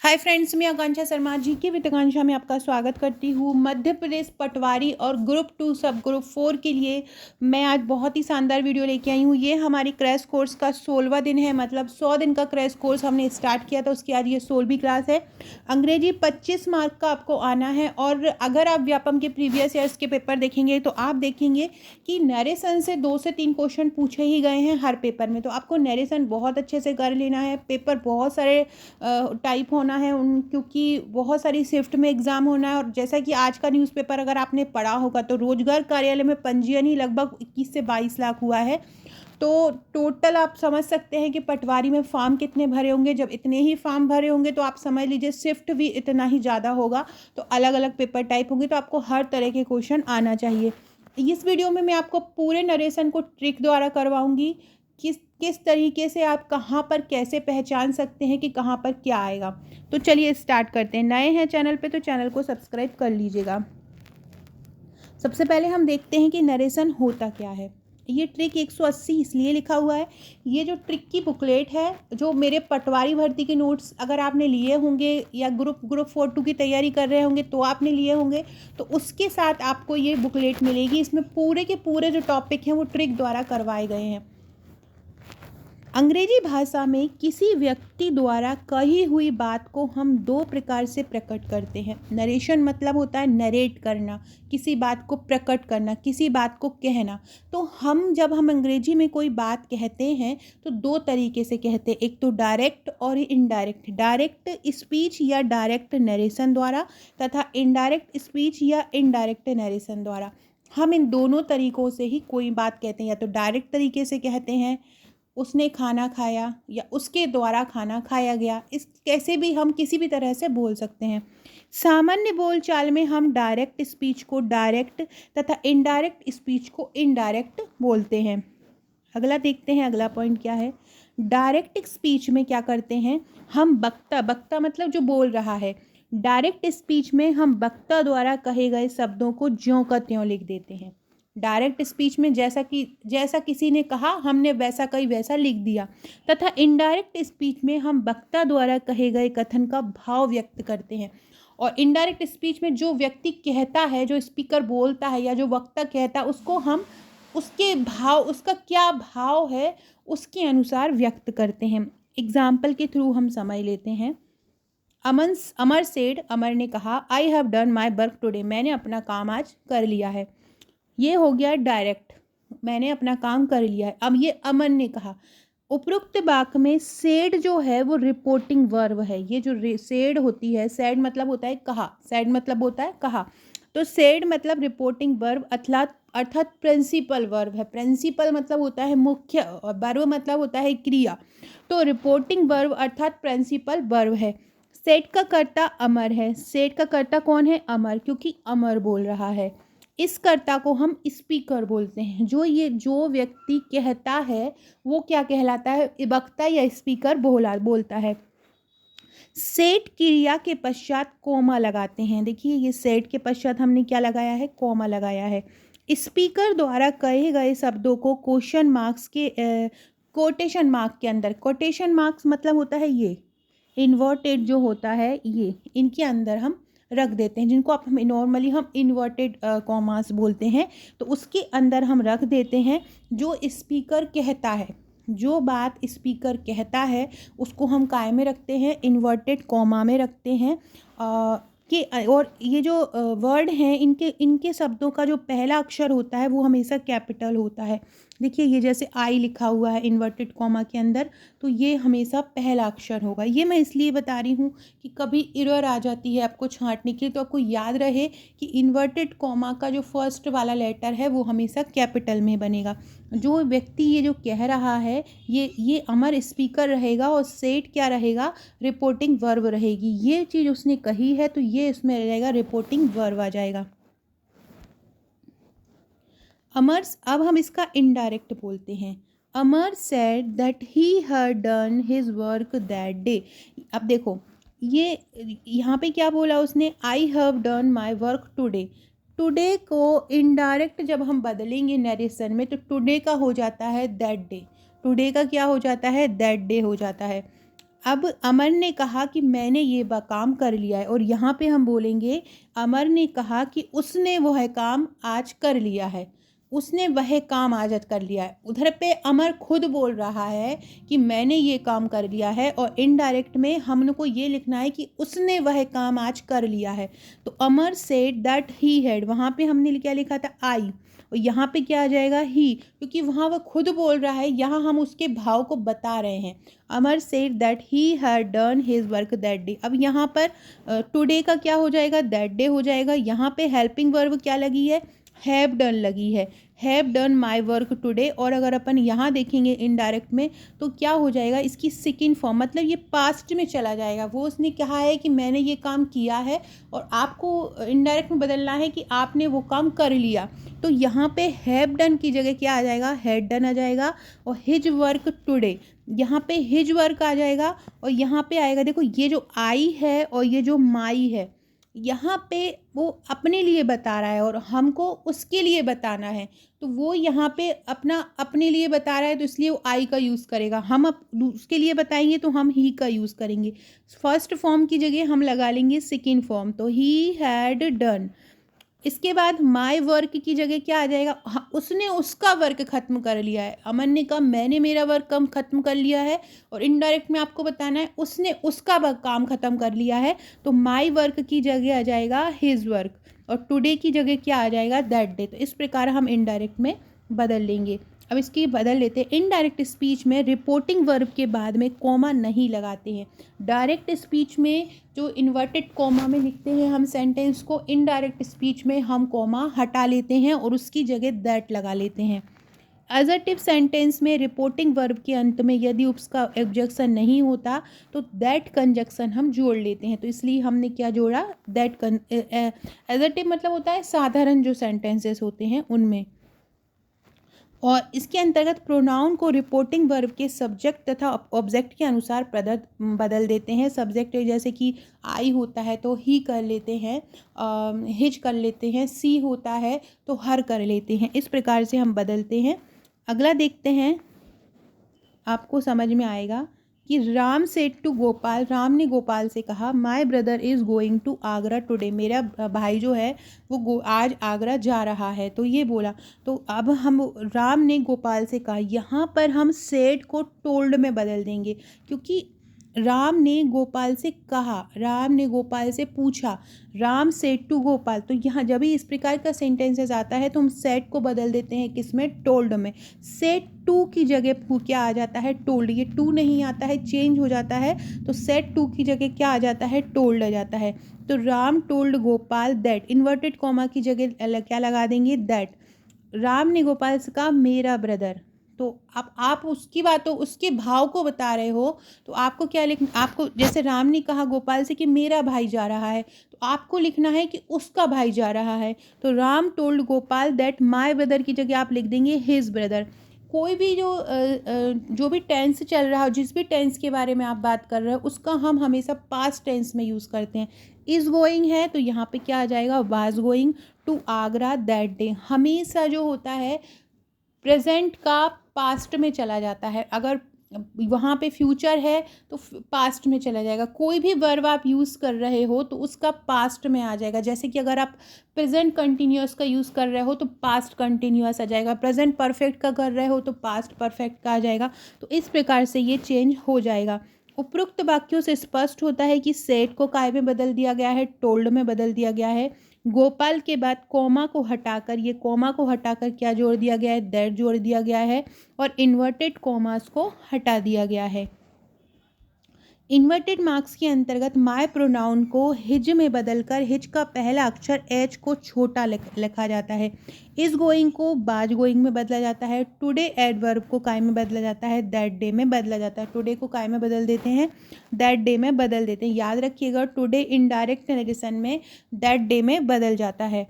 Hi friends, मैं आकांक्षा शर्मा जी के with आकांक्षा में आपका स्वागत करती हूँ। मध्य प्रदेश पटवारी और ग्रुप 2 सब ग्रुप 4 के लिए मैं आज बहुत ही शानदार वीडियो लेके आई हूँ। ये हमारी क्रैश कोर्स का 16वां दिन है, मतलब 100 दिन का क्रैश कोर्स हमने स्टार्ट किया था, उसकी आज ये 16वीं क्लास है। अंग्रेजी 25 मार्क का आपको आना है। और अगर आप व्यापम के प्रीवियस ईयर्स के पेपर देखेंगे तो आप देखेंगे कि नरेशन से 2 से 3 क्वेश्चन पूछे ही गए हैं हर पेपर में। तो आपको नरेशन बहुत अच्छे से कर लेना है। पेपर बहुत सारे टाइप होना है क्योंकि बहुत सारी शिफ्ट में एग्ज़ाम होना है। और जैसा कि आज का न्यूज़पेपर अगर आपने पढ़ा होगा तो रोजगार कार्यालय में पंजीयन ही लगभग 21 से 22 लाख हुआ है। तो टोटल आप समझ सकते हैं कि पटवारी में फॉर्म कितने भरे होंगे। जब इतने ही फॉर्म भरे होंगे तो आप समझ लीजिए शिफ्ट भी इतना ही ज़्यादा होगा। तो अलग अलग पेपर टाइप होंगे, तो आपको हर तरह के क्वेश्चन आना चाहिए। इस वीडियो में मैं आपको पूरे नरेशन को ट्रिक द्वारा करवाऊंगी। किस किस तरीके से आप कहाँ पर कैसे पहचान सकते हैं कि कहाँ पर क्या आएगा। तो चलिए स्टार्ट करते हैं। नए हैं चैनल पे तो चैनल को सब्सक्राइब कर लीजिएगा। सबसे पहले हम देखते हैं कि नरेशन होता क्या है। ये ट्रिक 180 इसलिए लिखा हुआ है। ये जो ट्रिक की बुकलेट है, जो मेरे पटवारी भर्ती के नोट्स अगर आपने लिए होंगे या ग्रुप 4-2 की तैयारी कर रहे होंगे तो आपने लिए होंगे, तो उसके साथ आपको ये बुकलेट मिलेगी। इसमें पूरे के पूरे जो टॉपिक हैं वो ट्रिक द्वारा करवाए गए हैं। अंग्रेजी भाषा में किसी व्यक्ति द्वारा कही हुई बात को हम 2 प्रकार से प्रकट करते हैं। नरेशन मतलब होता है नरेट करना, किसी बात को प्रकट करना, किसी बात को कहना। तो जब हम अंग्रेजी में कोई बात कहते हैं तो 2 तरीके से कहते हैं, एक तो डायरेक्ट और इनडायरेक्ट। डायरेक्ट स्पीच या डायरेक्ट नरेशन द्वारा तथा इनडायरेक्ट स्पीच या इनडायरेक्ट नरेशन द्वारा। हम इन दोनों तरीकों से ही कोई बात कहते हैं। या तो डायरेक्ट तरीके से कहते हैं, उसने खाना खाया, या उसके द्वारा खाना खाया गया। इस कैसे भी हम किसी भी तरह से बोल सकते हैं। सामान्य बोलचाल में हम डायरेक्ट स्पीच को डायरेक्ट तथा इनडायरेक्ट स्पीच को इनडायरेक्ट बोलते हैं। अगला देखते हैं, अगला पॉइंट क्या है। डायरेक्ट स्पीच में क्या करते हैं, हम वक्ता मतलब जो बोल रहा है। डायरेक्ट स्पीच में हम वक्ता द्वारा कहे गए शब्दों को ज्यों का त्यों लिख देते हैं। डायरेक्ट स्पीच में जैसा किसी ने कहा हमने वैसा कहीं वैसा लिख दिया। तथा इनडायरेक्ट स्पीच में हम वक्ता द्वारा कहे गए कथन का भाव व्यक्त करते हैं। और इनडायरेक्ट स्पीच में जो व्यक्ति कहता है, जो स्पीकर बोलता है या जो वक्ता कहता है, उसको हम उसके भाव, उसका क्या भाव है उसके अनुसार व्यक्त करते हैं। एग्जाम्पल के थ्रू हम समझ लेते हैं। अमर सेड, अमर ने कहा, आई have done my work today, मैंने अपना काम आज कर लिया है। ये हो गया डायरेक्ट, मैंने अपना काम कर लिया है। अब ये अमन ने कहा। उपरोक्त वाक्य में सेड जो है वो रिपोर्टिंग वर्ब है। ये जो सेड होती है, सेड मतलब होता है कहा, सेड मतलब होता है कहा। तो सेड मतलब रिपोर्टिंग वर्ब अर्थात प्रिंसिपल वर्ब है। प्रिंसिपल मतलब होता है मुख्य, और वर्ब मतलब होता है क्रिया। तो रिपोर्टिंग वर्ब अर्थात प्रिंसिपल वर्ब है। सेड का कर्ता अमर है। सेड का कर्ता कौन है, अमर, क्योंकि अमर बोल रहा है। इस कर्ता को हम स्पीकर बोलते हैं। जो व्यक्ति कहता है वो क्या कहलाता है, वक्ता या स्पीकर बोलता है। सेट क्रिया के पश्चात कोमा लगाते हैं। देखिए ये सेट के पश्चात हमने क्या लगाया है, कोमा लगाया है। स्पीकर द्वारा कहे गए शब्दों को क्वेश्चन मार्क्स के कोटेशन मार्क के अंदर, कोटेशन मार्क्स मतलब होता है ये इन्वर्टेड जो होता है, ये इनके अंदर हम रख देते हैं, जिनको आप नॉर्मली हम इन्वर्टेड कॉमास बोलते हैं। तो उसके अंदर हम रख देते हैं जो स्पीकर कहता है। जो बात स्पीकर कहता है उसको हम काय में रखते हैं, इन्वर्टेड कॉमा में रखते हैं। और ये जो वर्ड हैं, इनके शब्दों का जो पहला अक्षर होता है वो हमेशा कैपिटल होता है। देखिए ये जैसे आई लिखा हुआ है इन्वर्टेड कॉमा के अंदर, तो ये हमेशा पहला अक्षर होगा। ये मैं इसलिए बता रही हूँ कि कभी एरर आ जाती है आपको छांटने के लिए, तो आपको याद रहे कि इन्वर्टेड कॉमा का जो फर्स्ट वाला लेटर है वो हमेशा कैपिटल में बनेगा। जो व्यक्ति ये जो कह रहा है ये अमर स्पीकर रहेगा, और सेट क्या रहेगा, रिपोर्टिंग वर्ब रहेगी। ये चीज़ उसने कही है तो ये इसमें रहेगा रिपोर्टिंग वर्ब आ जाएगा। अमर, अब हम इसका इनडायरेक्ट बोलते हैं। Amar said that he had done his work that day. अब देखो ये यहाँ पे क्या बोला उसने, I have done my work today. Today को इनडायरेक्ट जब हम बदलेंगे नरेशन में तो टुडे का हो जाता है दैट डे। टुडे का क्या हो जाता है, दैट डे हो जाता है। अब अमर ने कहा कि मैंने ये काम कर लिया है, और यहाँ पे हम बोलेंगे अमर ने कहा कि उसने वह काम आज कर लिया है। उसने वह काम आज कर लिया है। उधर पे अमर खुद बोल रहा है कि मैंने ये काम कर लिया है, और इनडायरेक्ट में हमको ये लिखना है कि उसने वह काम आज कर लिया है। तो अमर सेड दैट ही हैड, वहाँ पे हमने क्या लिखा था, आई, और यहाँ पे क्या आ जाएगा, ही, क्योंकि वहाँ वह खुद बोल रहा है, यहाँ हम उसके भाव को बता रहे हैं। Amar said that he had done his work that day. अब यहाँ पर टुडे का क्या हो जाएगा, दैट डे हो जाएगा। यहाँ पे हेल्पिंग वर्ब क्या लगी है, हैव डन लगी है, have done my work today. और अगर अपन यहाँ देखेंगे इनडायरेक्ट में तो क्या हो जाएगा, इसकी सेकंड फॉर्म, मतलब ये पास्ट में चला जाएगा। वो उसने कहा है कि मैंने ये काम किया है, और आपको इनडायरेक्ट में बदलना है कि आपने वो काम कर लिया। तो यहाँ पे हैव डन की जगह क्या आ जाएगा, हैड डन आ जाएगा, और हिज वर्क टुडे, यहाँ पे हिज वर्क आ जाएगा, और यहाँ पे आएगा, देखो ये जो आई है और ये जो माई है, यहाँ पे वो अपने लिए बता रहा है और हमको उसके लिए बताना है। तो वो यहाँ पे अपना अपने लिए बता रहा है, तो इसलिए वो आई का यूज़ करेगा। हम उसके लिए बताएंगे तो हम ही का यूज़ करेंगे। फर्स्ट फॉर्म की जगह हम लगा लेंगे सेकेंड फॉर्म, तो ही हैड डन। इसके बाद माय वर्क की जगह क्या आ जाएगा, उसने उसका वर्क ख़त्म कर लिया है। अमन ने कहा मैंने मेरा वर्क कम ख़त्म कर लिया है, और इनडायरेक्ट में आपको बताना है उसने उसका काम ख़त्म कर लिया है। तो माय वर्क की जगह आ जाएगा हिज वर्क, और टुडे की जगह क्या आ जाएगा, दैट डे। तो इस प्रकार हम इनडायरेक्ट में बदल लेंगे। अब इसकी बदल लेते हैं। इनडायरेक्ट स्पीच में रिपोर्टिंग वर्ब के बाद में कॉमा नहीं लगाते हैं। डायरेक्ट स्पीच में जो इन्वर्टेड कॉमा में लिखते हैं हम सेंटेंस को, इनडायरेक्ट स्पीच में हम कॉमा हटा लेते हैं और उसकी जगह दैट लगा लेते हैं। असर्टिव सेंटेंस में रिपोर्टिंग वर्ब के अंत में यदि उसका ऑब्जेक्शन नहीं होता तो दैट कंजक्शन हम जोड़ लेते हैं। तो इसलिए हमने क्या जोड़ा, दैट। असर्टिव मतलब होता है साधारण जो सेंटेंसेस होते हैं उनमें। और इसके अंतर्गत प्रोनाउन को रिपोर्टिंग वर्ब के सब्जेक्ट तथा ऑब्जेक्ट के अनुसार बदल देते हैं। सब्जेक्ट जैसे कि आई होता है तो ही कर लेते हैं, हिज कर लेते हैं, सी होता है तो हर कर लेते हैं। इस प्रकार से हम बदलते हैं। अगला देखते हैं, आपको समझ में आएगा कि राम सेड टू गोपाल, राम ने गोपाल से कहा my brother is going to Agra today, मेरा भाई जो है वो आज आगरा जा रहा है। तो ये बोला, तो अब हम राम ने गोपाल से कहा, यहाँ पर हम सेड को टोल्ड में बदल देंगे, क्योंकि राम ने गोपाल से कहा, राम ने गोपाल से पूछा, राम सेड टू गोपाल। तो यहाँ जब भी इस प्रकार का सेंटेंसेस आता है तो हम सेड को बदल देते हैं किसमें, टोल्ड में। सेड टू की जगह क्या आ जाता है, टोल्ड। ये टू नहीं आता है, चेंज हो जाता है, तो सेड टू की जगह क्या आ जाता है, टोल्ड आ जाता है। तो Ram told Gopal that, inverted comma की जगह क्या लगा देंगे, दैट। राम ने गोपाल से कहा मेरा ब्रदर। तो अब आप उसकी बातों उसके भाव को बता रहे हो, तो आपको क्या लिखना, आपको जैसे राम ने कहा गोपाल से कि मेरा भाई जा रहा है, तो आपको लिखना है कि उसका भाई जा रहा है। तो Ram told Gopal that my brother की जगह आप लिख देंगे हिज ब्रदर। कोई भी जो भी टेंस चल रहा हो, जिस भी टेंस के बारे में आप बात कर रहे हो, उसका हम हमेशा पास्ट टेंस में यूज़ करते हैं। इज़ गोइंग है तो यहाँ पे क्या आ जाएगा, was going to Agra that day. हमेशा जो होता है प्रेजेंट का पास्ट में चला जाता है, अगर वहाँ पे फ्यूचर है तो पास्ट में चला जाएगा। कोई भी वर्ब आप यूज़ कर रहे हो तो उसका पास्ट में आ जाएगा। जैसे कि अगर आप प्रेजेंट कंटिन्यूअस का यूज़ कर रहे हो तो पास्ट कंटिन्यूअस आ जाएगा, प्रेजेंट परफेक्ट का कर रहे हो तो पास्ट परफेक्ट का आ जाएगा। तो इस प्रकार से ये चेंज हो जाएगा। उपरोक्त वाक्यों से स्पष्ट होता है कि सेड को काय में बदल दिया गया है, टोल्ड में बदल दिया गया है। गोपाल के बाद कॉमा को हटाकर, ये कॉमा को हटाकर क्या जोड़ दिया गया है, दैट जोड़ दिया गया है, और इन्वर्टेड कॉमास को हटा दिया गया है। इन्वर्टेड मार्क्स के अंतर्गत माय प्रोनाउन को हिज में बदलकर हिज का पहला अक्षर एच को छोटा लिखा जाता है। इज गोइंग को बाज गोइंग में बदला जाता है। टुडे एडवर्ब को काय में बदला जाता है, दैट डे में बदला जाता है। टुडे को काय में बदल देते हैं, दैट डे में बदल देते हैं। याद रखिएगा टुडे इनडायरेक्ट नेगेशन में दैट डे में बदल जाता है।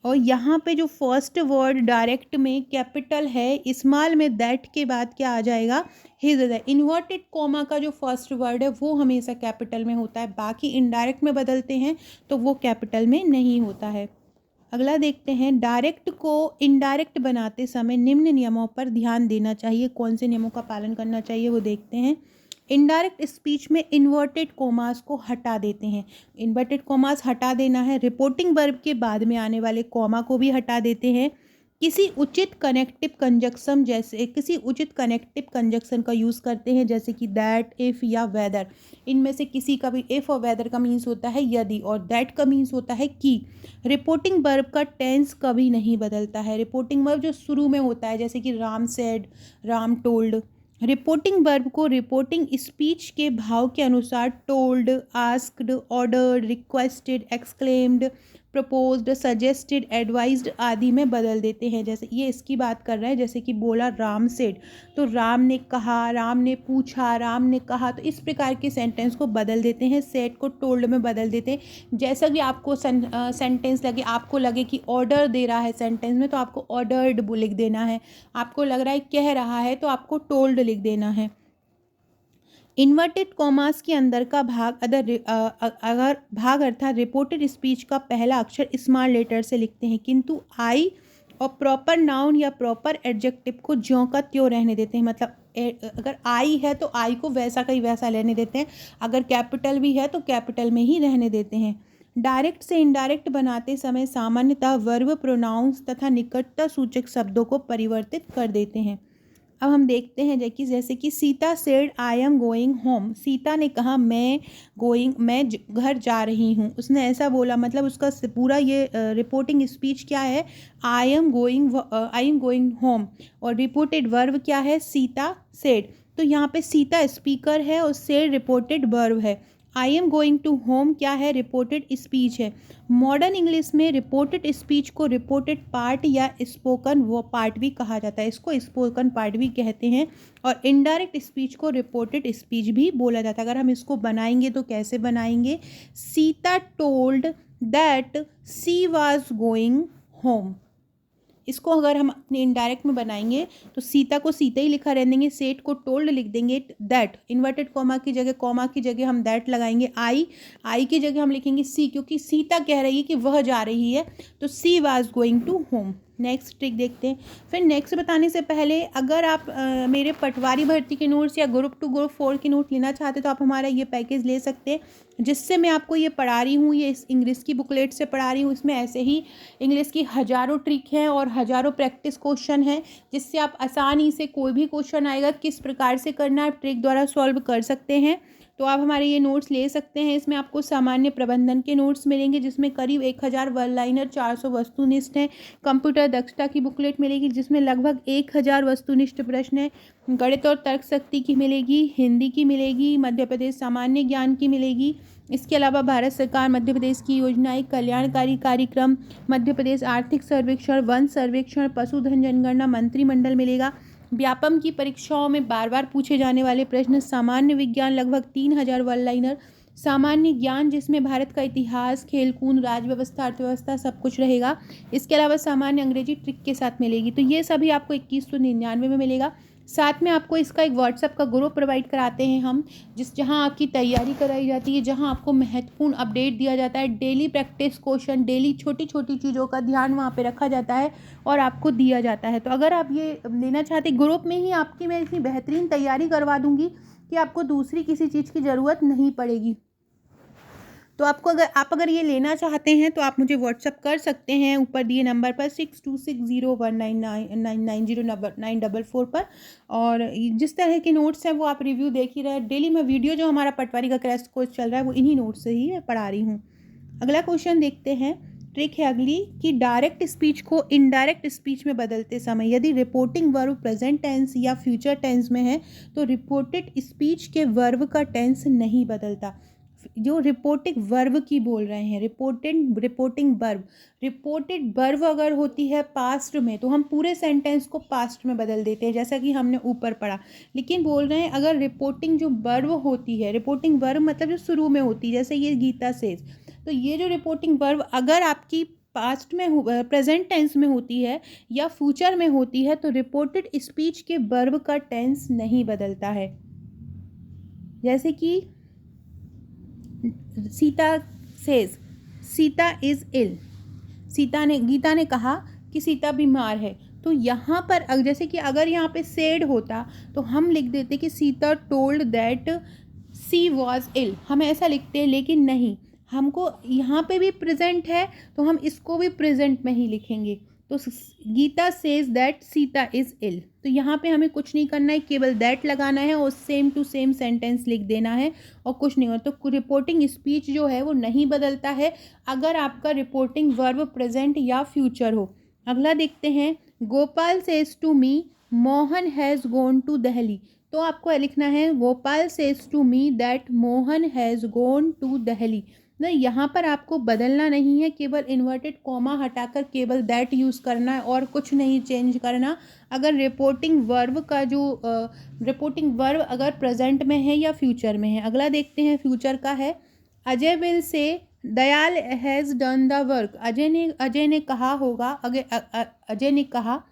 और यहाँ पे जो फर्स्ट वर्ड डायरेक्ट में कैपिटल है, स्मॉल में दैट के बाद क्या आ जाएगा, हिज। इन्वर्टेड कॉमा का जो फर्स्ट वर्ड है वो हमेशा कैपिटल में होता है, बाकी इनडायरेक्ट में बदलते हैं तो वो कैपिटल में नहीं होता है। अगला देखते हैं, डायरेक्ट को इनडायरेक्ट बनाते समय निम्न नियमों पर ध्यान देना चाहिए। कौन से नियमों का पालन करना चाहिए वो देखते हैं। इनडायरेक्ट स्पीच में इन्वर्टेड कोमास को हटा देते हैं। इन्वर्टेड कोमास हटा देना है। रिपोर्टिंग वर्ब के बाद में आने वाले कॉमा को भी हटा देते हैं। किसी उचित कनेक्टिव कंजक्शन का यूज़ करते हैं, जैसे कि दैट, इफ़ या वेदर। इनमें से किसी का भी, इफ़ और वेदर का मीन्स होता है यदि, और दैट का मीन्स होता है कि। रिपोर्टिंग वर्ब का टेंस कभी नहीं बदलता है। रिपोर्टिंग वर्ब जो शुरू में होता है, जैसे कि Ram said, Ram told. Reporting verb को रिपोर्टिंग स्पीच के भाव के अनुसार told, asked, ordered, requested, exclaimed, proposed, suggested, advised आदि में बदल देते हैं। जैसे ये इसकी बात कर रहा है, जैसे कि बोला राम सेड, तो राम ने कहा, राम ने पूछा, राम ने कहा, तो इस प्रकार के सेंटेंस को बदल देते हैं। सेड को टोल्ड में बदल देते हैं। जैसा कि आपको सेंटेंस लगे, आपको लगे कि ऑर्डर दे रहा है सेंटेंस में, तो आपको ऑर्डर्ड लिख देना है। आपको लग रहा है कह रहा है, तो आपको टोल्ड लिख देना है। इन्वर्टेड कॉमास के अंदर का भाग अगर भाग अर्थात रिपोर्टेड स्पीच का पहला अक्षर स्मॉल लेटर से लिखते हैं, किंतु आई और प्रॉपर नाउन या प्रॉपर एडजेक्टिव को ज्यों का त्यों रहने देते हैं। मतलब अगर आई है तो आई को वैसा का ही वैसा रहने देते हैं, अगर कैपिटल भी है तो कैपिटल में ही रहने देते हैं। डायरेक्ट से इनडायरेक्ट बनाते समय सामान्यतः वर्ब, प्रोनाउंस तथा निकटता सूचक शब्दों को परिवर्तित कर देते हैं। अब हम देखते हैं जैसे कि Sita said I am going home. Sita ने कहा मैं घर जा रही हूँ। उसने ऐसा बोला, मतलब उसका पूरा ये रिपोर्टिंग स्पीच क्या है, आई एम गोइंग होम, और रिपोर्टेड वर्ब क्या है, सीता सेड। तो यहाँ पे सीता स्पीकर है और सेड रिपोर्टेड वर्ब है। I am going to home क्या है, रिपोर्टेड स्पीच है। मॉडर्न इंग्लिश में रिपोर्टेड स्पीच को रिपोर्टेड पार्ट या स्पोकन वो पार्ट भी कहा जाता है, इसको स्पोकन पार्ट भी कहते हैं। और इनडायरेक्ट स्पीच को रिपोर्टेड स्पीच भी बोला जाता है। अगर हम इसको बनाएंगे तो कैसे बनाएंगे, Sita told that C was going home. इसको अगर हम अपने इनडायरेक्ट में बनाएंगे तो सीता को सीता ही लिखा रहने देंगे, सेट को टोल्ड लिख देंगे, दैट इन्वर्टेड कॉमा की जगह हम दैट लगाएंगे, आई की जगह हम लिखेंगे सी, क्योंकि सीता कह रही है कि वह जा रही है, तो she was going to home. Next trick देखते हैं। फिर नेक्स्ट बताने से पहले अगर आप मेरे पटवारी भर्ती के नोट्स या ग्रुप 2 ग्रुप 4 के नोट लेना चाहते तो आप हमारा ये पैकेज ले सकते हैं, जिससे मैं आपको ये पढ़ा रही हूँ, ये इस इंग्लिश की बुकलेट से पढ़ा रही हूँ। इसमें ऐसे ही इंग्लिश की हज़ारों ट्रिक हैं और हज़ारों प्रैक्टिस क्वेश्चन हैं, जिससे आप आसानी से कोई भी क्वेश्चन आएगा किस प्रकार से करना है, आप ट्रिक द्वारा सॉल्व कर सकते हैं। तो आप हमारे ये नोट्स ले सकते हैं। इसमें आपको सामान्य प्रबंधन के नोट्स मिलेंगे, जिसमें करीब 1000 वन लाइनर, 400 वस्तुनिष्ठ हैं। कंप्यूटर दक्षता की बुकलेट मिलेगी, जिसमें लगभग 1000 वस्तुनिष्ठ प्रश्न हैं। गणित और तर्क शक्ति की मिलेगी, हिंदी की मिलेगी, मध्य प्रदेश सामान्य ज्ञान की मिलेगी। इसके अलावा भारत सरकार मध्य प्रदेश की योजनाएं, कल्याणकारी कार्यक्रम, मध्य प्रदेश आर्थिक सर्वेक्षण, वन सर्वेक्षण, पशुधन जनगणना, मंत्रिमंडल मिलेगा। व्यापम की परीक्षाओं में बार बार पूछे जाने वाले प्रश्न, सामान्य विज्ञान लगभग 3000 वन लाइनर, सामान्य ज्ञान जिसमें भारत का इतिहास, खेलकूद, राज्य व्यवस्था, अर्थव्यवस्था सब कुछ रहेगा। इसके अलावा सामान्य अंग्रेजी ट्रिक के साथ मिलेगी। तो ये सभी आपको 2199 में मिलेगा। साथ में आपको इसका एक व्हाट्सएप का ग्रुप प्रोवाइड कराते हैं हम, जहाँ आपकी तैयारी कराई जाती है, जहाँ आपको महत्वपूर्ण अपडेट दिया जाता है, डेली प्रैक्टिस क्वेश्चन, डेली छोटी छोटी चीज़ों का ध्यान वहाँ पे रखा जाता है और आपको दिया जाता है। तो अगर आप ये लेना चाहते, ग्रुप में ही आपकी मैं इतनी बेहतरीन तैयारी करवा दूँगी कि आपको दूसरी किसी चीज़ की ज़रूरत नहीं पड़ेगी। तो अगर ये लेना चाहते हैं तो आप मुझे व्हाट्सअप कर सकते हैं ऊपर दिए नंबर पर 6260199990 पर। और जिस तरह के नोट्स हैं वो आप रिव्यू देख ही रहे हैं। डेली मैं वीडियो जो हमारा पटवारी का क्रैश कोर्स चल रहा है वो इन्हीं नोट्स से ही पढ़ा रही हूँ। अगला क्वेश्चन देखते हैं। ट्रिक है अगली कि डायरेक्ट स्पीच को इनडायरेक्ट स्पीच में बदलते समय यदि रिपोर्टिंग वर्ब प्रेजेंट टेंस या फ्यूचर टेंस में है तो रिपोर्टेड स्पीच के वर्ब का टेंस नहीं बदलता। जो रिपोर्टिंग वर्ब की बोल रहे हैं, रिपोर्टेड वर्ब अगर होती है पास्ट में तो हम पूरे सेंटेंस को पास्ट में बदल देते हैं, जैसा कि हमने ऊपर पढ़ा। लेकिन बोल रहे हैं अगर रिपोर्टिंग जो वर्ब होती है, रिपोर्टिंग वर्ब मतलब जो शुरू में होती है, जैसे ये गीता सेज, तो ये जो रिपोर्टिंग वर्ब अगर आपकी पास्ट में प्रेजेंट टेंस में होती है या फ्यूचर में होती है तो रिपोर्टेड स्पीच के वर्ब का टेंस नहीं बदलता है। जैसे कि सीता सेज सीता इज़ इल, गीता ने कहा कि सीता बीमार है, तो यहाँ पर जैसे कि अगर यहाँ पे सेड होता तो हम लिख देते कि Sita told that she was ill, हम ऐसा लिखते हैं, लेकिन नहीं, हमको यहाँ पे भी प्रेजेंट है तो हम इसको भी प्रेजेंट में ही लिखेंगे। तो Gita says that Sita is ill, तो यहाँ पे हमें कुछ नहीं करना है, केवल दैट लगाना है और सेम टू सेम सेंटेंस लिख देना है और कुछ नहीं हो। तो रिपोर्टिंग स्पीच जो है वो नहीं बदलता है अगर आपका रिपोर्टिंग वर्ब प्रेजेंट या फ्यूचर हो। अगला देखते हैं, Gopal says to me Mohan has gone to Delhi, तो आपको लिखना है Gopal says to me that Mohan has gone to Delhi ना, यहाँ पर आपको बदलना नहीं है, केवल इन्वर्टेड कॉमा हटाकर केवल दैट यूज़ करना है और कुछ नहीं चेंज करना। अगर रिपोर्टिंग वर्ब का जो रिपोर्टिंग वर्ब अगर प्रेजेंट में है या फ्यूचर में है। अगला देखते हैं, फ्यूचर का है, Ajay will say Dayal has done the work, Ajay ने कहा होगा, अजय ने कहा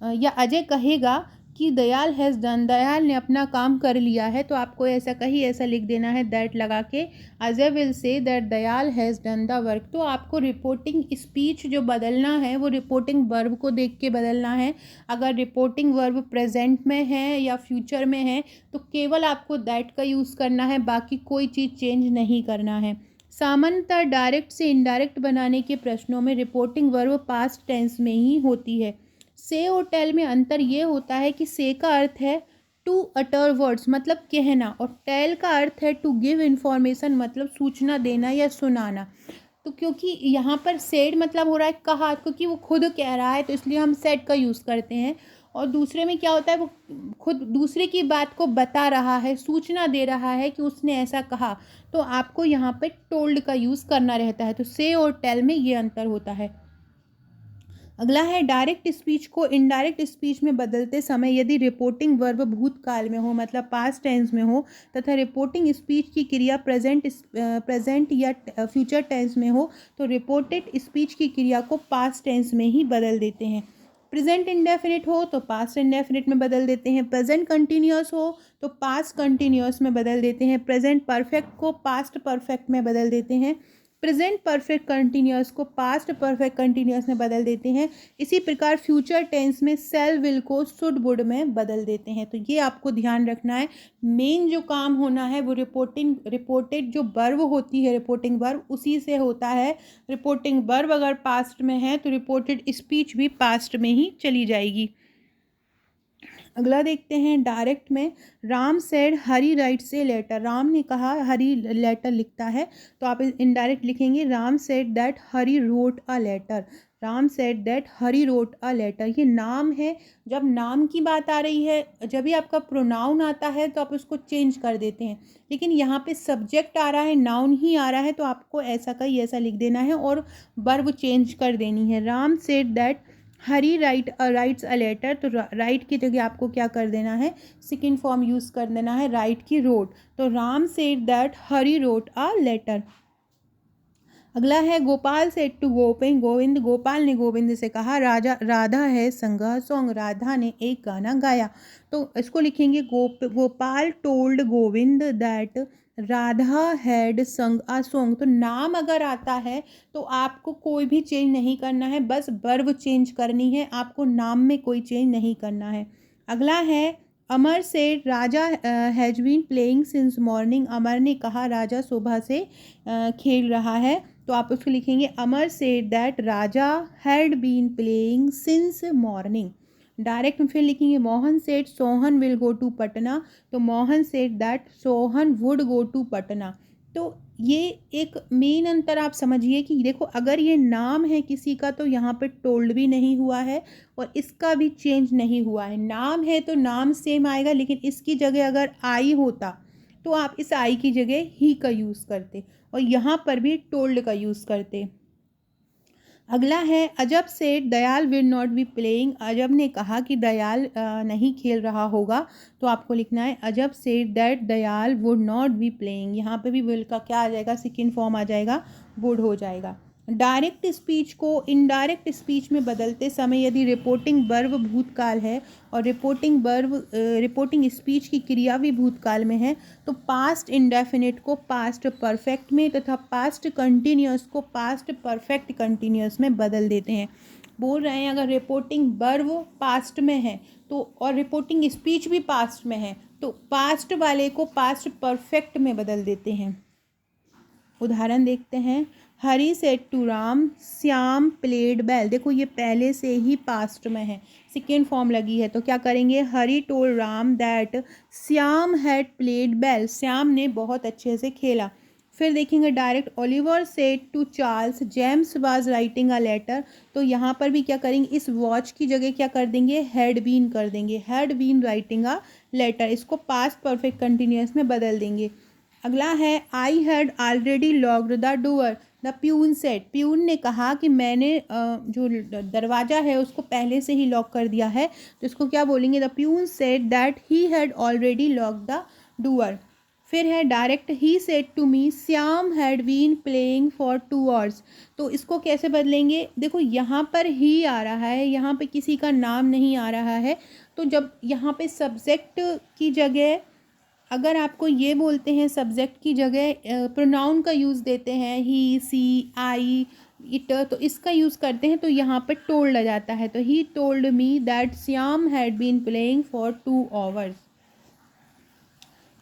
या अजय कहेगा कि दयाल हैज़ डन, दयाल ने अपना काम कर लिया है, तो आपको ऐसा लिख देना है दैट लगा के, Ajay will say that Dayal has done the work. तो आपको रिपोर्टिंग स्पीच जो बदलना है वो रिपोर्टिंग वर्ब को देख के बदलना है। अगर रिपोर्टिंग वर्ब प्रेजेंट में है या फ्यूचर में है तो केवल आपको दैट का यूज़ करना है, बाकी कोई चीज़ चेंज नहीं करना है। सामान्यतः डायरेक्ट से इनडायरेक्ट बनाने के प्रश्नों में रिपोर्टिंग वर्ब पास्ट टेंस में ही होती है। से और टेल में अंतर ये होता है कि से का अर्थ है टू अटर वर्ड्स मतलब कहना, और टेल का अर्थ है टू गिव इन्फॉर्मेशन मतलब सूचना देना या सुनाना। तो क्योंकि यहाँ पर सेड मतलब हो रहा है कहा, क्योंकि वो खुद कह रहा है तो इसलिए हम सेड का यूज़ करते हैं। और दूसरे में क्या होता है, वो खुद दूसरे की बात को बता रहा है, सूचना दे रहा है कि उसने ऐसा कहा, तो आपको यहाँ पे टोल्ड का यूज़ करना रहता है। तो से और टेल में ये अंतर होता है। अगला है, डायरेक्ट स्पीच को इनडायरेक्ट स्पीच में बदलते समय यदि रिपोर्टिंग वर्ब भूतकाल में हो मतलब पास्ट टेंस में हो तथा रिपोर्टिंग स्पीच की क्रिया प्रेजेंट या फ्यूचर टेंस में हो तो रिपोर्टेड स्पीच की क्रिया को पास्ट टेंस में ही बदल देते हैं। प्रेजेंट इंडेफिनिट हो तो पास्ट इंडेफिनिट में बदल देते हैं, प्रेजेंट कंटिन्यूअस हो तो पास्ट कंटिन्यूअस में बदल देते हैं, प्रेजेंट परफेक्ट को पास्ट परफेक्ट में बदल देते हैं, प्रेजेंट परफेक्ट कंटिन्यूअस को पास्ट परफेक्ट कंटिन्यूअस में बदल देते हैं। इसी प्रकार फ्यूचर टेंस में सेल विल को शुड वुड में बदल देते हैं। तो ये आपको ध्यान रखना है। मेन जो काम होना है वो रिपोर्टेड जो वर्ब होती है, रिपोर्टिंग वर्ब उसी से होता है। रिपोर्टिंग वर्ब अगर पास्ट में है तो रिपोर्टेड स्पीच भी पास्ट में ही चली जाएगी। अगला देखते हैं, डायरेक्ट में, Ram said Hari writes a letter, Ram ने कहा हरी लेटर लिखता है, तो आप इनडायरेक्ट लिखेंगे Ram said that Hari wrote a letter, Ram said that Hari wrote a letter. ये नाम है, जब नाम की बात आ रही है, जब भी आपका प्रोनाउन आता है तो आप उसको चेंज कर देते हैं, लेकिन यहाँ पे सब्जेक्ट आ रहा है, नाउन ही आ रहा है, तो आपको ऐसा का ही ऐसा लिख देना है और वर्ब चेंज कर देनी है। Ram said that Hari writes a letter, तो राइट की जगह आपको क्या कर देना है, सेकंड फॉर्म यूज़ कर देना है राइट की रोट, तो Ram said that Hari wrote a letter. अगला है, गोपाल सेड टू गोविंद, गोपाल ने गोविंद से कहा राधा है संगा सॉन्ग, राधा ने एक गाना गाया, तो इसको लिखेंगे Gopal told Govind that Radha had संग अ सॉन्ग। तो नाम अगर आता है तो आपको कोई भी चेंज नहीं करना है, बस वर्ब चेंज करनी है, आपको नाम में कोई चेंज नहीं करना है। अगला है, अमर से Raja has been playing since morning, Amar ने कहा राजा सुबह से खेल रहा है, तो आप उसको लिखेंगे Amar said that Raja had been playing since morning. Direct में फिर लिखेंगे Mohan said Sohan will go to Patna, तो Mohan said that Sohan would go to Patna. तो ये एक मेन अंतर आप समझिए कि देखो अगर ये नाम है किसी का तो यहाँ पे टोल्ड भी नहीं हुआ है और इसका भी चेंज नहीं हुआ है। नाम है तो नाम सेम आएगा, लेकिन इसकी जगह अगर आई होता तो आप इस आई की जगह ही का यूज़ करते और यहाँ पर भी टोल्ड का यूज़ करते। अगला है, अजब said Dayal will not be playing, अजब ने कहा कि दयाल नहीं खेल रहा होगा, तो आपको लिखना है अजब said that Dayal would not be playing. यहाँ पे भी विल का क्या आ जाएगा, सेकंड फॉर्म आ जाएगा, वुड हो जाएगा। डायरेक्ट स्पीच को इनडायरेक्ट स्पीच में बदलते समय यदि रिपोर्टिंग वर्ब भूतकाल है और रिपोर्टिंग स्पीच की क्रिया भी भूतकाल में है तो पास्ट इंडेफिनिट को पास्ट परफेक्ट में तथा पास्ट कंटिन्यूअस को पास्ट परफेक्ट कंटिन्यूअस में बदल देते हैं। बोल रहे हैं अगर रिपोर्टिंग वर्ब पास्ट में है तो और रिपोर्टिंग स्पीच भी पास्ट में है तो पास्ट वाले को पास्ट परफेक्ट में बदल देते हैं। उदाहरण देखते हैं। Hari said to Ram, Shyam played well. देखो ये पहले से ही पास्ट में है, सेकेंड फॉर्म लगी है तो क्या करेंगे, Hari told Ram that Shyam had played well. Shyam ने बहुत अच्छे से खेला। फिर देखेंगे direct, Oliver said to Charles James was writing a letter. तो यहाँ पर भी क्या करेंगे, इस वॉच की जगह क्या कर देंगे, हैड बीन कर देंगे, had been writing a letter. इसको पास्ट परफेक्ट कंटिन्यूअस में बदल देंगे। अगला है, I had already locked the door the peon said. Peon ने कहा कि मैंने जो दरवाज़ा है उसको पहले से ही लॉक कर दिया है, तो इसको क्या बोलेंगे, the peon said that he had already lock the door. फिर है direct, he said to me Shyam had been playing for 2 hours। तो इसको कैसे बदलेंगे, देखो यहाँ पर ही आ रहा है, यहाँ पे किसी का नाम नहीं आ रहा है, तो जब यहाँ पे सब्जेक्ट की जगह अगर आपको ये बोलते हैं सब्जेक्ट की जगह प्रोनाउन का यूज़ देते हैं, ही सी आई इट, तो इसका यूज़ करते हैं तो यहाँ पर टोल्ड आ जाता है। तो he told me that Shyam had been playing for 2 hours।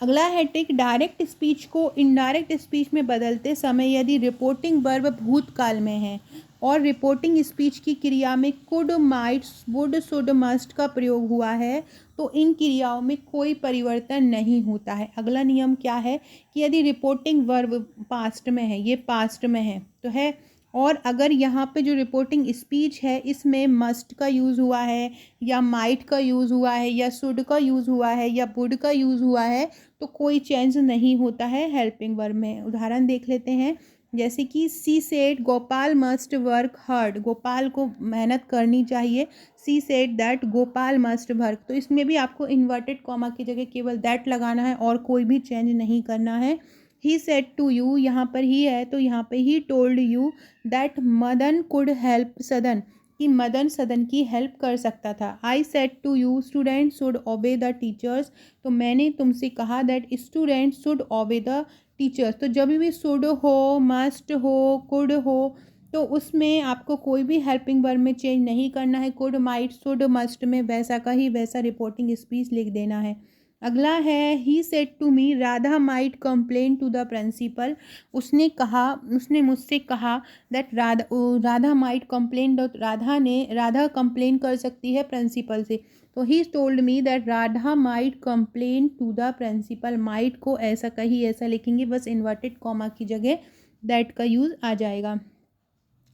अगला है ट्रिक, डायरेक्ट स्पीच को इनडायरेक्ट स्पीच में बदलते समय यदि रिपोर्टिंग वर्ब भूतकाल में है और रिपोर्टिंग स्पीच की क्रिया में could might would should must का प्रयोग हुआ है तो इन क्रियाओं में कोई परिवर्तन नहीं होता है। अगला नियम क्या है कि यदि रिपोर्टिंग वर्ब पास्ट में है, ये पास्ट में है तो है, और अगर यहाँ पे जो रिपोर्टिंग स्पीच है इसमें मस्ट का यूज़ हुआ है या माइट का यूज़ हुआ है या शुड का यूज़ हुआ है या वुड का यूज़ हुआ है तो कोई चेंज नहीं होता है हेल्पिंग वर्ब में। उदाहरण देख लेते हैं, जैसे कि she said Gopal must work hard. Gopal को मेहनत करनी चाहिए। She said that Gopal must work. तो इसमें भी आपको इन्वर्टेड कॉमा की जगह केवल दैट लगाना है और कोई भी चेंज नहीं करना है। ही सेड टू यू, यहाँ पर ही है तो यहाँ पे he told you that Madan could help Sadan, कि मदन सदन की हेल्प कर सकता था। I said to you student should obey the teachers. तो मैंने तुमसे कहा that student should obey the teachers. तो जब भी शुड हो, मस्ट हो, कुड हो तो उसमें आपको कोई भी हेल्पिंग वर्ब में चेंज नहीं करना है। कुड, माइट, शुड, मस्ट में वैसा का ही वैसा रिपोर्टिंग स्पीच लिख देना है। अगला है, he said to me Radha might complain to the principal. उसने मुझसे कहा that Radha might complain, Radha complain कर सकती है प्रिंसिपल से। तो he told me that Radha might complain to the principal. Might को ऐसा का ही ऐसा लिखेंगे, बस इन्वर्टेड कॉमा की जगह दैट का यूज़ आ जाएगा।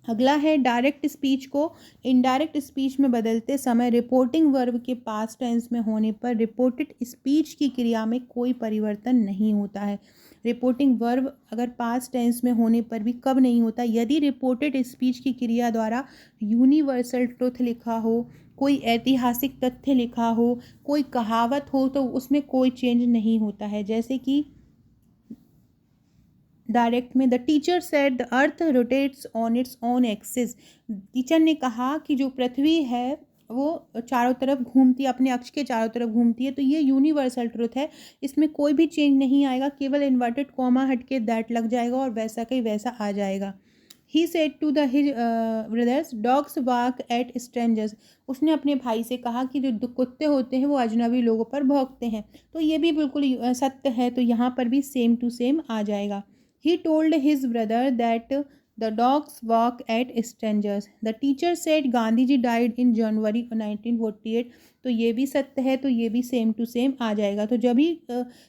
अगला है, डायरेक्ट स्पीच को इनडायरेक्ट स्पीच में बदलते समय रिपोर्टिंग वर्ब के पास्ट टेंस में होने पर रिपोर्टेड स्पीच की क्रिया में कोई परिवर्तन नहीं होता है। रिपोर्टिंग वर्ब अगर पास्ट टेंस में होने पर भी कब नहीं होता, यदि रिपोर्टेड स्पीच की क्रिया द्वारा यूनिवर्सल ट्रुथ लिखा हो, कोई ऐतिहासिक तथ्य लिखा हो, कोई कहावत हो तो उसमें कोई चेंज नहीं होता है। जैसे कि डायरेक्ट में, the teacher said the earth rotates on its own axis. Teacher ने कहा कि जो पृथ्वी है वो चारों तरफ घूमती है, अपने अक्ष के चारों तरफ घूमती है। तो ये यूनिवर्सल ट्रुथ है, इसमें कोई भी चेंज नहीं आएगा, केवल इन्वर्टेड कॉमा हट के दैट लग जाएगा और वैसा का ही वैसा आ जाएगा। He said to the his brother's dogs bark at strangers. उसने अपने भाई से कहा कि जो कुत्ते होते हैं वो अजनबी लोगों पर भौंकते हैं। तो ये भी बिल्कुल सत्य है, तो यहाँ पर भी सेम टू सेम आ जाएगा। He told his brother that the dogs bark at strangers. The teacher said Gandhi ji died in January 1948। तो ये भी सत्य है, तो ये भी सेम टू सेम आ जाएगा। तो जब भी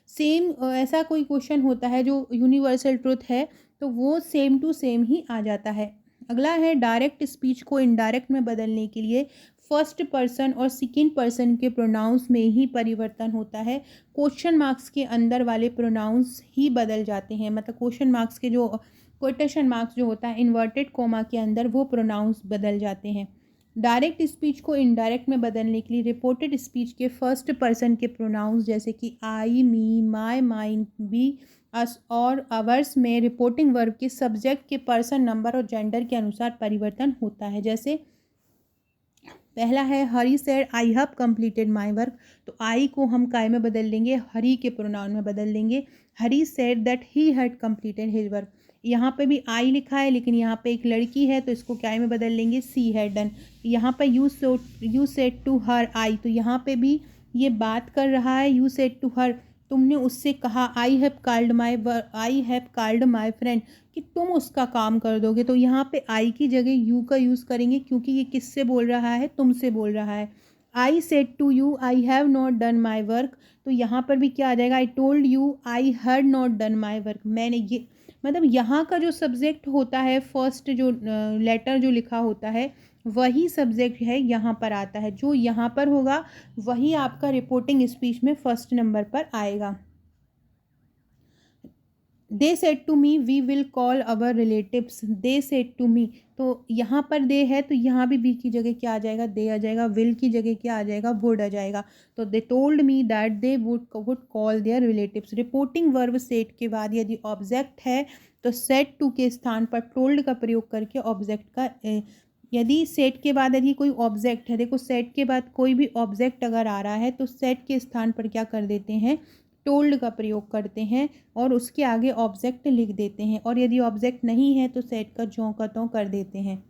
सेम ऐसा कोई क्वेश्चन होता है जो यूनिवर्सल ट्रुथ है तो वो सेम टू सेम ही आ जाता है। अगला है, डायरेक्ट स्पीच को इनडायरेक्ट में बदलने के लिए फर्स्ट पर्सन और सेकेंड पर्सन के प्रोनाउंस में ही परिवर्तन होता है। क्वेश्चन मार्क्स के अंदर वाले प्रोनाउंस ही बदल जाते हैं, मतलब क्वेश्चन मार्क्स के जो कोटेशन मार्क्स जो होता है इन्वर्टेड कोमा के अंदर वो प्रोनाउंस बदल जाते हैं। डायरेक्ट स्पीच को इनडायरेक्ट में बदलने के लिए रिपोर्टेड स्पीच के फर्स्ट पर्सन के प्रोनाउंस जैसे कि आई, मी, माई, माइन, बी, अस और अवर्स में रिपोर्टिंग वर्ब के सब्जेक्ट के पर्सन, नंबर और जेंडर के अनुसार परिवर्तन होता है। जैसे पहला है Hari said I have completed my work, तो आई को हम काय में बदल लेंगे, हरी के प्रोनाउन में बदल लेंगे। Hari said that he had completed his work, यहाँ पे भी आई लिखा है लेकिन यहाँ पे एक लड़की है तो इसको क्या में बदल लेंगे, सी हैड डन। यहाँ पे यू सेड टू हर आई, तो यहाँ पे भी ये बात कर रहा है, यू सेड टू हर, तुमने उससे कहा, I have called my friend, कि तुम उसका काम कर दोगे। तो यहाँ पे आई की जगह यू का यूज़ करेंगे क्योंकि ये किससे बोल रहा है, तुमसे बोल रहा है। I said to you I have not done my work, तो यहाँ पर भी क्या आ जाएगा, I told you I had not done my work. मैंने ये मतलब यहाँ का जो सब्जेक्ट होता है, फर्स्ट जो लेटर जो लिखा होता है वही सब्जेक्ट है यहाँ पर आता है, जो यहाँ पर होगा वही आपका रिपोर्टिंग स्पीच में फर्स्ट नंबर पर आएगा। They said to me we will call our relatives, they said to me, तो यहाँ पर दे है तो यहाँ भी वी की जगह क्या आ जाएगा, दे आ जाएगा। विल की जगह क्या आ जाएगा, वुड आ जाएगा। तो they told me that they would call their relatives. Reporting verb said के बाद यदि ऑब्जेक्ट है तो सेड टू के स्थान पर टोल्ड का प्रयोग करके ऑब्जेक्ट का यदि सेट के बाद यदि कोई ऑब्जेक्ट है, देखो सेट के बाद कोई भी ऑब्जेक्ट अगर आ रहा है तो सेट के स्थान पर क्या कर देते हैं, टोल्ड का प्रयोग करते हैं और उसके आगे ऑब्जेक्ट लिख देते हैं। और यदि ऑब्जेक्ट नहीं है तो सेट का ज्यों का त्यों कर देते हैं।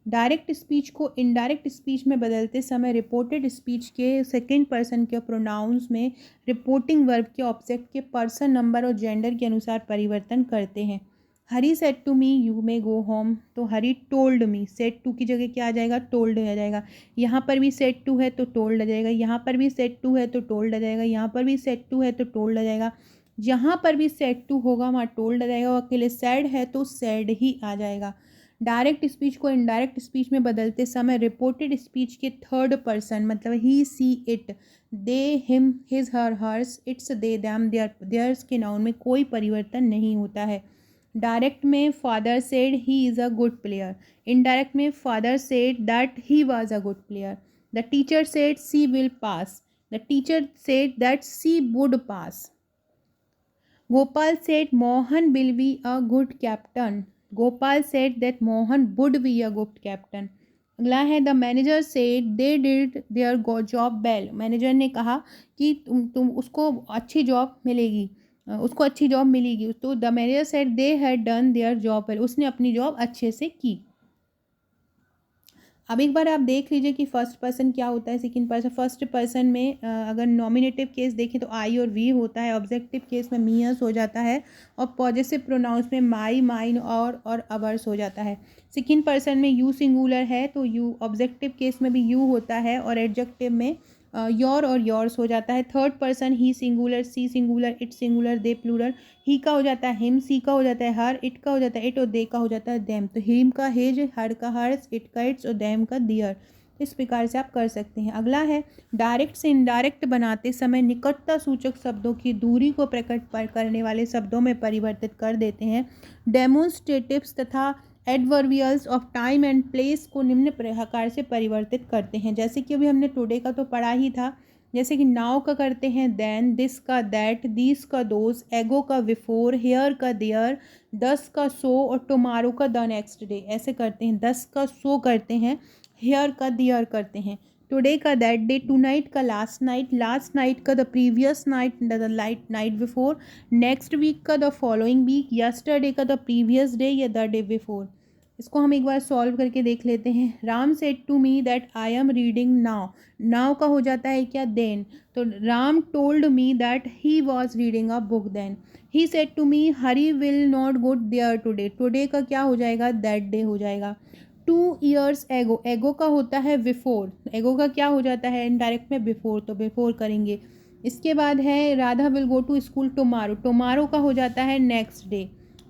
डायरेक्ट स्पीच को इनडायरेक्ट स्पीच में बदलते समय रिपोर्टेड स्पीच के सेकंड पर्सन के प्रोनाउंस में रिपोर्टिंग वर्ब के ऑब्जेक्ट के पर्सन, नंबर और जेंडर के अनुसार परिवर्तन करते हैं। Hari said to me you may go home, तो Hari told me, said to की जगह क्या आ जाएगा, टोल्ड आ जाएगा। यहाँ पर भी सेड टू है तो टोल्ड आ जाएगा, यहाँ पर भी सेड टू है तो टोल्ड आ जाएगा, यहाँ पर भी सेड टू है तो टोल्ड आ जाएगा। जहाँ पर भी सेड टू होगा वहाँ टोल्ड आ जाएगा, और अकेले सैड है तो सैड ही आ जाएगा। डायरेक्ट स्पीच को इनडायरेक्ट स्पीच में बदलते समय रिपोर्टेड स्पीच के थर्ड पर्सन मतलब he, she, it, they, him, his, her, hers, its, they, them, theirs के नाउन में कोई परिवर्तन नहीं होता है। डायरेक्ट में father said he is a good player, indirect में father said that he was a good player. The teacher said she will pass, the teacher said that she would pass. Gopal said Mohan will be a good captain, Gopal said that Mohan would be a good captain. अगला है the manager said they did their job well, manager ने कहा कि तुम उसको अच्छी job मिलेगी, उसको अच्छी जॉब मिलेगी। तो the manager said they had done their job well, उसने अपनी जॉब अच्छे से की। अब एक बार आप देख लीजिए कि फर्स्ट पर्सन क्या होता है, सेकंड पर्सन। फर्स्ट पर्सन में अगर नॉमिनेटिव केस देखें तो आई और वी होता है, ऑब्जेक्टिव केस में मी अस हो जाता है, और पॉजेसिव प्रोनाउंस में माई, माइन और अवर्स हो जाता है। सेकंड पर्सन में यू सिंगुलर है तो यू, ऑब्जेक्टिव केस में भी यू होता है, और एडजेक्टिव में योर और योर्स हो जाता है। Third person he singular, she singular, it singular, they plural, he का हो जाता है हिम, सी का हो जाता है हर, इट का हो जाता है इट, और दे का हो जाता है देम। तो हिम का हिज, हर का हर्स, इट का इट्स और देम का दियर। इस प्रकार से आप कर सकते हैं। अगला है डायरेक्ट से इनडायरेक्ट बनाते समय निकटता सूचक शब्दों की दूरी को प्रकट करने वाले शब्दों में परिवर्तित कर देते हैं। डेमोन्स्ट्रेटिव्स तथा adverbials of time and place को निम्न प्रकार से परिवर्तित करते हैं। जैसे कि अभी हमने टुडे का तो पढ़ा ही था, जैसे कि नाउ का करते हैं देन, दिस का दैट, दीस का दोज, एगो का बिफोर, हेयर का देयर, दस का सो और टुमारो का द नेक्स्ट डे। ऐसे करते हैं, दस का सो करते हैं, हेयर का देयर करते हैं, टुडे का दैट डे, टू नाइट का लास्ट नाइट का the previous night, the night before, next week का द फॉलोइंग वीक, यस्टरडे का द प्रीवियस डे या द डे बिफोर। इसको हम एक बार सॉल्व करके देख लेते हैं। Ram said to me that I am reading now, now का हो जाता है क्या, देन, तो Ram told me that he was reading a book then. He said to me Hari will not go there today, today का क्या हो जाएगा, दैट डे हो जाएगा। 2 ईयर्स एगो, एगो का होता है बिफोर, एगो का क्या हो जाता है इनडायरेक्ट में बिफोर, तो बिफोर करेंगे। इसके बाद है Radha will go to school tomorrow, tomorrow का हो जाता है नेक्स्ट डे।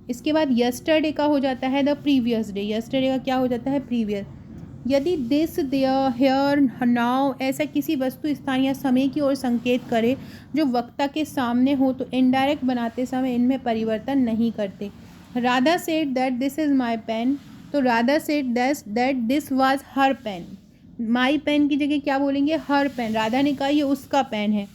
इसके बाद यस्टरडे का हो जाता है द प्रीवियस डे, यस्टरडे का क्या हो जाता है, प्रीवियस। यदि दिस, देयर, हेयर, नाउ ऐसा किसी वस्तु, स्थान या समय की ओर संकेत करे जो वक्ता के सामने हो तो इनडायरेक्ट बनाते समय इनमें परिवर्तन नहीं करते। Radha said that this is my pen, तो Radha said that this was her pen. My pen की जगह क्या बोलेंगे, हर पेन। राधा ने कहा ये उसका पेन है।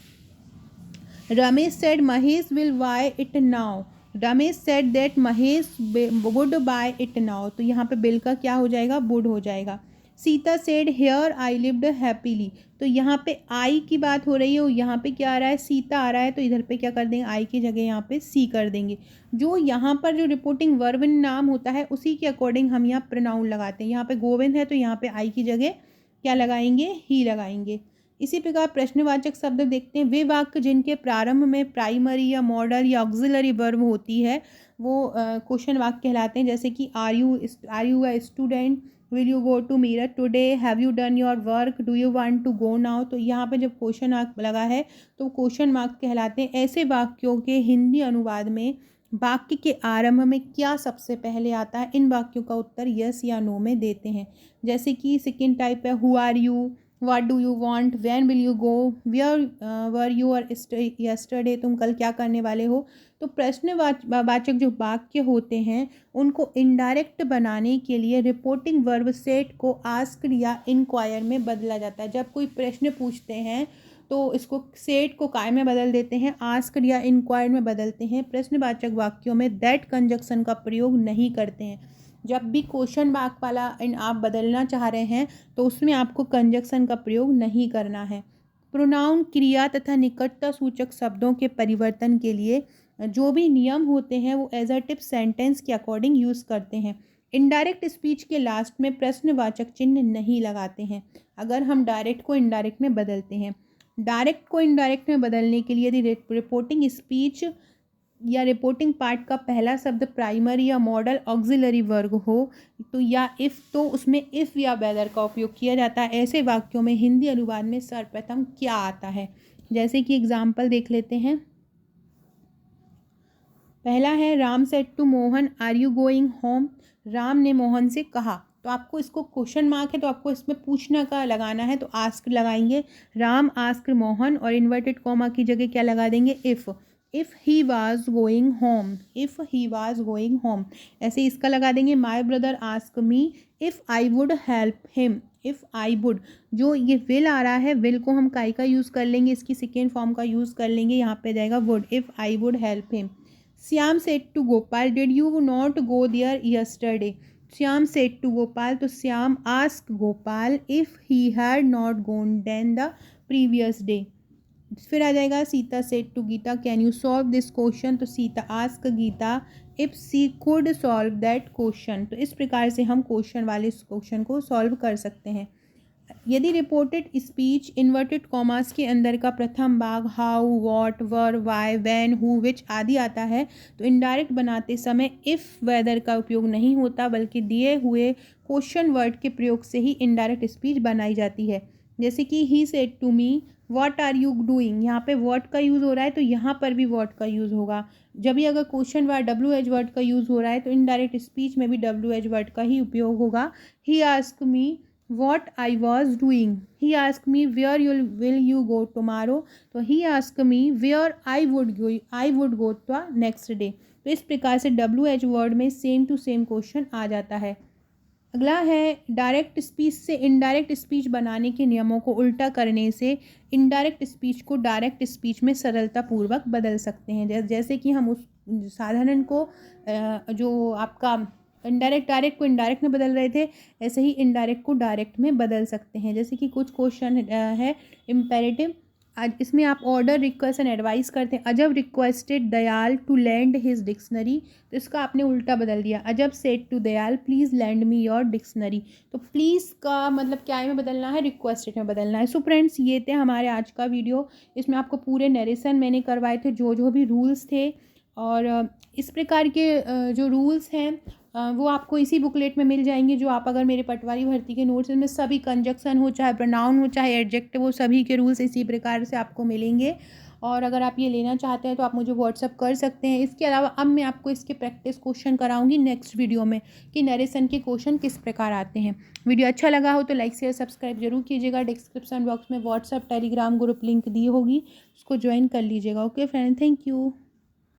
Ramesh said Mahesh will buy it now, Ramesh said that Mahesh would buy it now, तो यहाँ पे बिल का क्या हो जाएगा, वुड हो जाएगा। Sita said here I lived happily, तो यहाँ पे आई की बात हो रही है और यहाँ पे क्या आ रहा है, सीता आ रहा है, तो इधर पे क्या कर देंगे, आई की जगह यहाँ पे सी कर देंगे। जो यहाँ पर जो रिपोर्टिंग वर्ब नाम होता है उसी के अकॉर्डिंग हम यहाँ प्रोनाउन लगाते हैं। यहाँ पे गोविंद है तो यहाँ पे आई की जगह क्या लगाएंगे, ही लगाएंगे। इसी प्रकार प्रश्नवाचक शब्द देखते हैं। वे वाक्य जिनके प्रारंभ में प्राइमरी या मॉडल या ऑक्सिलरी वर्ब होती है वो क्वेश्चन वाक्य कहलाते हैं। जैसे कि are you a student, will you go to Meerut today, have you done your work, do you want to go now, तो यहाँ पे जब क्वेश्चन मार्क लगा है तो क्वेश्चन मार्क कहलाते हैं। ऐसे वाक्यों के हिंदी अनुवाद में वाक्य के आरंभ में क्या सबसे पहले आता है, इन वाक्यों का उत्तर यस या नो में देते हैं। जैसे कि सेकेंड टाइप है who are you, what do you want, when will you go, where were you are yesterday, तुम कल क्या करने वाले हो। तो प्रश्नवाचक जो वाक्य होते हैं उनको इनडायरेक्ट बनाने के लिए रिपोर्टिंग वर्ब सेट को आस्क्ड या इंक्वायर में बदला जाता है। जब कोई प्रश्न पूछते हैं तो इसको सेट को काय में बदल देते हैं, आस्क्ड या इंक्वायर में बदलते हैं। प्रश्नवाचक वाक्यों में दैट कंजक्शन का प्रयोग नहीं करते हैं। जब भी क्वेश्चन मार्क वाला आप बदलना चाह रहे हैं तो उसमें आपको कंजक्शन का प्रयोग नहीं करना है। प्रोनाउन क्रिया तथा निकटता सूचक शब्दों के परिवर्तन के लिए जो भी नियम होते हैं वो एजर्टिव सेंटेंस के अकॉर्डिंग यूज़ करते हैं। इनडायरेक्ट स्पीच के लास्ट में प्रश्नवाचक चिन्ह नहीं लगाते हैं अगर हम डायरेक्ट को इनडायरेक्ट में बदलते हैं। डायरेक्ट को इनडायरेक्ट में बदलने के लिए यदि रिपोर्टिंग स्पीच या रिपोर्टिंग पार्ट का पहला शब्द प्राइमरी या मॉडल ऑक्सिलरी वर्ग हो तो या इफ़, तो उसमें इफ़ या वेदर का उपयोग किया जाता है। ऐसे वाक्यों में हिंदी अनुवाद में सर्वप्रथम क्या आता है, जैसे कि एग्जाम्पल देख लेते हैं। पहला है Ram said to Mohan are you going home, Ram ने मोहन से कहा, तो आपको इसको क्वेश्चन मार्क है तो आपको इसमें पूछना का लगाना है तो आस्क लगाएंगे। राम आस्क मोहन और इन्वर्टेड कॉमा की जगह क्या लगा देंगे, if he was going home, if he was going home. ऐसे इसका लगा देंगे my brother ask me if I would help him, if I would, जो ये विल आ रहा है विल को हम काई का यूज़ कर लेंगे, इसकी सेकेंड फॉर्म का यूज़ कर लेंगे, यहाँ पे जाएगा would, if I would help him. Shyam said to Gopal did you not go there yesterday, Shyam said to Gopal, तो Shyam ask Gopal if he had not gone then the previous day. फिर आ जाएगा Sita said to Gita can you solve this question, तो Sita ask Gita if she could solve that question. तो इस प्रकार से हम क्वेश्चन वाले इस क्वेश्चन को सॉल्व कर सकते हैं। यदि रिपोर्टेड स्पीच इन्वर्टेड कॉमास के अंदर का प्रथम भाग how, what, where, why, when, who, which आदि आता है तो इनडायरेक्ट बनाते समय इफ़, वेदर का उपयोग नहीं होता बल्कि दिए हुए क्वेश्चन वर्ड के प्रयोग से ही इनडायरेक्ट स्पीच बनाई जाती है। जैसे कि he said to me what are you doing, यहाँ पे व्हाट का यूज़ हो रहा है तो यहाँ पर भी व्हाट का यूज़ होगा। जब भी अगर क्वेश्चन वर्ड WH वर्ड का यूज़ हो रहा है तो इनडायरेक्ट स्पीच में भी WH वर्ड का ही उपयोग होगा। He ask me what I was doing, he asked me where will you go tomorrow, तो he asked me where I would go the next day। तो इस प्रकार से WH वर्ड में सेम टू सेम क्वेश्चन आ जाता है। अगला है डायरेक्ट स्पीच से इनडायरेक्ट स्पीच बनाने के नियमों को उल्टा करने से इनडायरेक्ट स्पीच को डायरेक्ट स्पीच में सरलतापूर्वक बदल सकते हैं। जैसे कि हम उस साधारण को जो आपका डायरेक्ट को इनडायरेक्ट में बदल रहे थे ऐसे ही इनडायरेक्ट को डायरेक्ट में बदल सकते हैं। जैसे कि कुछ क्वेश्चन है इम्पेरेटिव, आज इसमें आप ऑर्डर, रिक्वेस्ट एंड एडवाइस करते हैं। Ajab requested Dayal to lend his dictionary, तो इसका आपने उल्टा बदल दिया। Ajab said to Dayal please lend me your dictionary, तो प्लीज़ का मतलब क्या में बदलना है, रिक्वेस्टेड में बदलना है। सो फ्रेंड्स ये थे हमारे आज का वीडियो। इसमें आपको पूरे नरेशन मैंने करवाए थे जो भी रूल्स थे, और इस प्रकार के जो रूल्स हैं वो आपको इसी बुकलेट में मिल जाएंगे जो आप अगर मेरे पटवारी भर्ती के नोट्स में सभी कंजक्शन हो, चाहे प्रोनाउन हो, चाहे एडजेक्टिव हो, सभी के रूल्स इसी प्रकार से आपको मिलेंगे। और अगर आप ये लेना चाहते हैं तो आप मुझे व्हाट्सअप कर सकते हैं। इसके अलावा अब मैं आपको इसके प्रैक्टिस क्वेश्चन कराऊंगी नेक्स्ट वीडियो में कि नरेशन के क्वेश्चन किस प्रकार आते हैं। वीडियो अच्छा लगा हो तो लाइक शेयर सब्सक्राइब जरूर कीजिएगा। डिस्क्रिप्शन बॉक्स में व्हाट्सअप टेलीग्राम ग्रुप लिंक दी होगी, उसको ज्वाइन कर लीजिएगा। Okay friend, thank you.